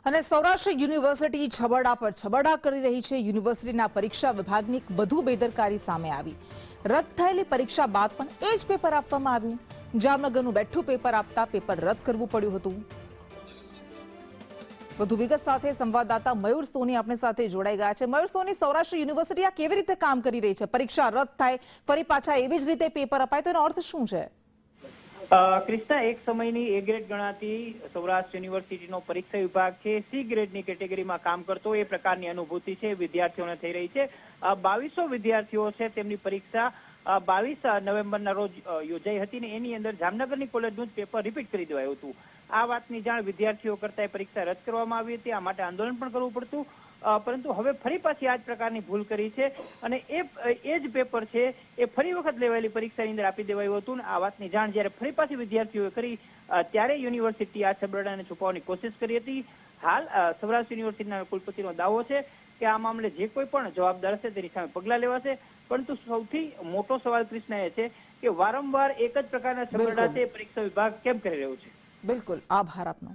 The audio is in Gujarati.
અને સૌરાષ્ટ્ર યુનિવર્સિટી છબરડા પર છબરડા કરી રહી છે। યુનિવર્સિટીના પરીક્ષા વિભાગની વધુ બેદરકારી સામે આવી। રદ થયેલી પરીક્ષા બાદ પણ એ જ પેપર આપવામાં આવ્યું। જામનગરનું બેઠું પેપર આપતા પેપર રદ કરવું પડ્યું હતું। વધુ વિગત સાથે સંવાદદાતા મયુર સોની આપણી સાથે જોડાઈ ગયા છે। મયુર સોની, સૌરાષ્ટ્ર યુનિવર્સિટી આ કેવી રીતે કામ કરી રહી છે? પરીક્ષા રદ થાય ફરી પાછા એવી જ રીતે પેપર અપાય તો એનો અર્થ શું છે? ક્રિષ્ના, એક સમયની એ ગ્રેડ ગણાતી સૌરાષ્ટ્ર યુનિવર્સિટીનો પરીક્ષા વિભાગ છે સી ગ્રેડની કેટેગરીમાં કામ કરતો એ પ્રકારની અનુભૂતિ છે વિદ્યાર્થીઓને થઈ રહી છે। 2200 વિદ્યાર્થીઓ છે, તેમની પરીક્ષા 22 નવેમ્બરના રોજ યોજાઈ હતી ને એની અંદર જામનગરની કોલેજનું જ પેપર રિપીટ કરી દેવાયું હતું। આ વાતની જાણ વિદ્યાર્થીઓ કરતા પરીક્ષા રદ કરવામાં આવી હતી। આ માટે આંદોલન પણ કરવું પડતું, પરંતુ હવે ફરી પાછી આ જ પ્રકારની ભૂલ કરી છે અને એ જ પેપર છે એ ફરી વખત લેવાયેલી પરીક્ષાની અંદર આપી દેવાયું હતું ને આ વાતની જાણ જ્યારે ફરી પાછી વિદ્યાર્થીઓએ કરી ત્યારે યુનિવર્સિટી આ છબરડાને છુપાવવાની કોશિશ કરી હતી। હાલ સૌરાષ્ટ્ર યુનિવર્સિટીના કુલપતિનો દાવો છે કે આ મામલે જે કોઈ પણ જવાબદાર હશે તેની સામે પગલાં લેવાશે, પરંતુ સૌથી મોટો સવાલ કૃષ્ણા એ છે કે વારંવાર એક જ પ્રકારના છબરડા છે પરીક્ષા વિભાગ કેમ કરી રહ્યું છે? બિલકુલ, આભાર આપનો।